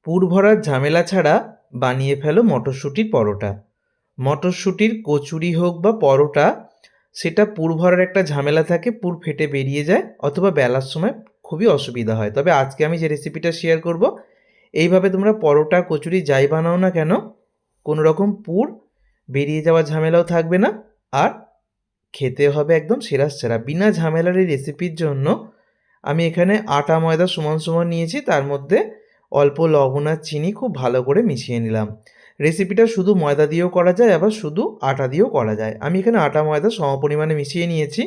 পুর ভরার ঝামেলা ছাড়া বানিয়ে ফেলো মটরশুঁটির পরোটা। মটরশুঁটির কচুরি হোক বা পরোটা, সেটা পুর ভরার একটা ঝামেলা থাকে, পুর ফেটে বেরিয়ে যায় অথবা বেলার সময় খুবই অসুবিধা হয়। তবে আজকে আমি যে রেসিপিটা শেয়ার করব, এইভাবে তোমরা পরোটা কচুরি যাই বানাও না কেন, কোনো রকম পুর বেরিয়ে যাওয়ার ঝামেলাও থাকবে না, আর খেতে হবে একদম সেরা সেরা। বিনা ঝামেলার এই রেসিপির জন্য আমি এখানে আটা ময়দা সমান সমান নিয়েছি, তার মধ্যে অল্প লবণ আর চিনি খুব ভালো করে মিশিয়ে নিলাম। রেসিপিটা শুধু ময়দা দিয়েও করা যায়, আবার শুধু আটা দিয়েও করা যায়। আমি এখানে আটা ময়দা সমপরিমাণে মিশিয়ে নিয়েছি।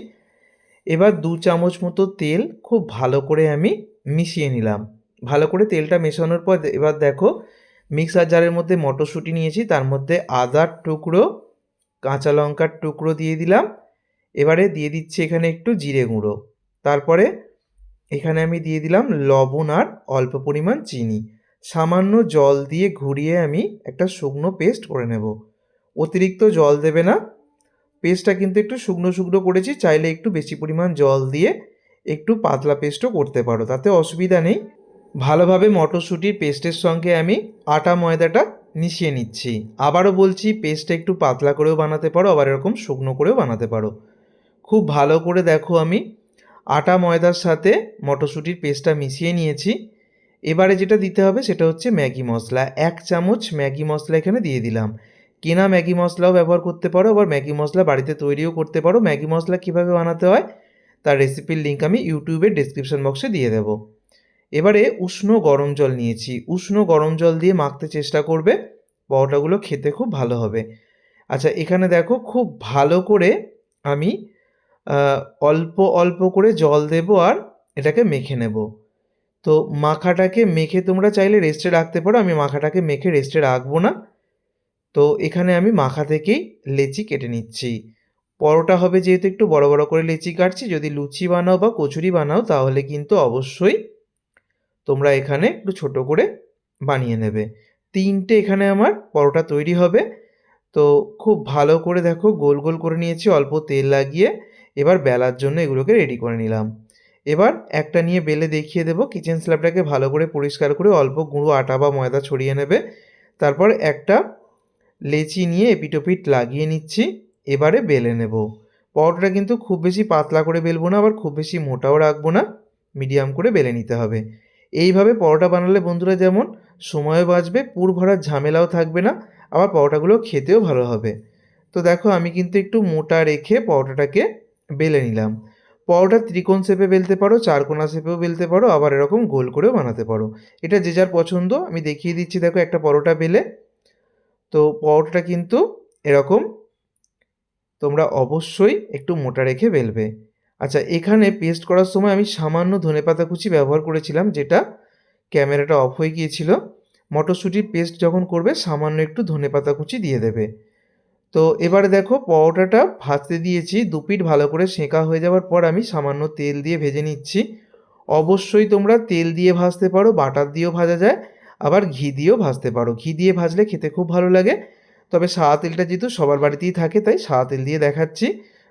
এবার 2 চামচ মতো তেল খুব ভালো করে আমি মিশিয়ে নিলাম। ভালো করে তেলটা মেশানোর পর এবার দেখো, মিক্সার জারের মধ্যে মটরশুঁটি নিয়েছি, তার মধ্যে আদার টুকরো, কাঁচা লঙ্কার টুকরো দিয়ে দিলাম। এবারে দিয়ে দিচ্ছি এখানে একটু জিরে গুঁড়ো। তারপরে এখানে আমি দিয়ে দিলাম লবণ আর অল্প পরিমাণ চিনি। সামান্য জল দিয়ে ঘুরিয়ে আমি একটা শুকনো পেস্ট করে নেব। অতিরিক্ত জল দেবে না, পেস্টটা কিন্তু একটু শুকনো শুকনো করেছি, চাইলে একটু বেশি পরিমাণ জল দিয়ে একটু পাতলা পেস্টও করতে পারো, তাতে অসুবিধা নেই। ভালোভাবে মটরশুঁটির পেস্টের সঙ্গে আমি আটা ময়দাটা মিশিয়ে নিচ্ছি। আবারও বলছি, পেস্টটা একটু পাতলা করেও বানাতে পারো, আবার এরকম শুকনো করেও বানাতে পারো। খুব ভালো করে দেখো, আমি আটা ময়দার সাথে মটরশুঁটির পেস্টটা মিশিয়ে নিয়েছি। এবারে যেটা দিতে হবে সেটা হচ্ছে ম্যাগি মশলা। 1 চামচ ম্যাগি মশলা এখানে দিয়ে দিলাম। কেনা ম্যাগি মশলাও ব্যবহার করতে পারো, আবার ম্যাগি মশলা বাড়িতে তৈরিও করতে পারো। ম্যাগি মশলা কীভাবে বানাতে হয় তার রেসিপির লিঙ্ক আমি ইউটিউবের ডেসক্রিপশন বক্সে দিয়ে দেবো। এবারে উষ্ণ গরম জল নিয়েছি। উষ্ণ গরম জল দিয়ে মাখতে চেষ্টা করবে, পরোটাগুলো খেতে খুব ভালো হবে। আচ্ছা, এখানে দেখো খুব ভালো করে আমি অল্প অল্প করে জল দেবো আর এটাকে মেখে নেব। তো মাখাটাকে মেখে তোমরা চাইলে রেস্টে রাখতে পারো, আমি মাখাটাকে মেখে রেস্টে রাখবো না। তো এখানে আমি মাখা থেকেই লেচি কেটে নিচ্ছি। পরোটা হবে যেহেতু একটু বড় বড় করে লেচি কাটছি। যদি লুচি বানাও বা কচুরি বানাও তাহলে কিন্তু অবশ্যই তোমরা এখানে একটু ছোট করে বানিয়ে নেবে। 3টে এখানে আমার পরোটা তৈরি হবে। তো খুব ভালো করে দেখো গোল গোল করে নিয়েছি অল্প তেল লাগিয়ে। এবার বেলার জন্য এগুলোকে রেডি করে নিলাম। এবার একটা নিয়ে বেলে দেখিয়ে দেবো। কিচেন স্ল্যাবটাকে ভালো করে পরিষ্কার করে অল্প গুঁড়ো আটা বা ময়দা ছড়িয়ে নেবে। তারপর একটা লেচি নিয়ে এপিটোপিট লাগিয়ে নিচ্ছি। এবারে বেলে নেব। পরোটাটা কিন্তু খুব বেশি পাতলা করে বেলবো না, আবার খুব বেশি মোটাও রাখবো না, মিডিয়াম করে বেলে নিতে হবে। এইভাবে পরোটা বানালে বন্ধুরা যেমন সময়ও বাঁচবে, পুর ভরার ঝামেলাও থাকবে না, আবার পরোটাগুলো খেতেও ভালো হবে। তো দেখো, আমি কিন্তু একটু মোটা রেখে পরোটাটাকে বেলে নিলাম। পরোটা ত্রিকোণ শেপে বেলতে পারো, চারকোনা শেপেও বেলতে পারো, আবার এরকম গোল করেও বানাতে পারো। এটা যে যার পছন্দ। আমি দেখিয়ে দিচ্ছি, দেখো একটা পরোটা বেলে। তো পরোটাটা কিন্তু এরকম তোমরা অবশ্যই একটু মোটা রেখে বেলবে। আচ্ছা, এখানে পেস্ট করার সময় আমি সামান্য ধনেপাতা কুচি ব্যবহার করেছিলাম, যেটা ক্যামেরাটা অফ হয়ে গিয়েছিল। মটরশুঁটির পেস্ট যখন করবে সামান্য একটু ধনেপাতা কুচি দিয়ে দেবে। তো এবারে দেখো, পরোটাটা ভাজতে দিয়েছি। 2 পিঠ ভালো করে সেঁকা হয়ে যাওয়ার পর আমি সামান্য তেল দিয়ে ভেজে নিচ্ছি। অবশ্যই তোমরা তেল দিয়ে ভাজতে পারো, বাটার দিয়েও ভাজা যায়, আবার ঘি দিয়েও ভাজতে পারো। ঘি দিয়ে ভাজলে খেতে খুব ভালো লাগে, তবে সাদা তেলটা যেহেতু সবার বাড়িতেই থাকে তাই সাদা তেল দিয়ে দেখাচ্ছি।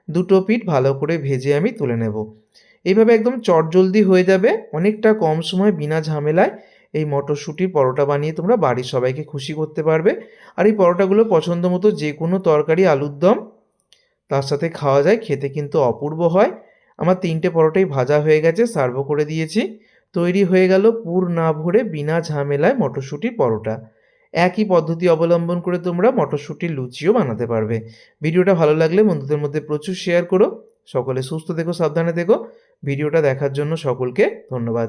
2টো পিঠ ভালো করে ভেজে আমি তুলে নেব। এইভাবে একদম চটজলদি হয়ে যাবে, অনেকটা কম সময় বিনা ঝামেলায় এই মটরশুঁটির পরোটা বানিয়ে তোমরা বাড়ির সবাইকে খুশি করতে পারবে। আর এই পরোটাগুলো পছন্দ মতো যে কোনো তরকারি, আলুর দম তার সাথে খাওয়া যায়, খেতে কিন্তু অপূর্ব হয়। আমার 3টে পরোটাই ভাজা হয়ে গেছে, সার্ভও করে দিয়েছি। তৈরি হয়ে গেল পুর না ভরে বিনা ঝামেলায় মটরশুঁটির পরোটা। একই পদ্ধতি অবলম্বন করে তোমরা মটরশুঁটির লুচিও বানাতে পারবে। ভিডিওটা ভালো লাগলে বন্ধুদের মধ্যে প্রচুর শেয়ার করো। সকলে সুস্থ থেকো, সাবধানে থেকো। ভিডিওটা দেখার জন্য সকলকে ধন্যবাদ।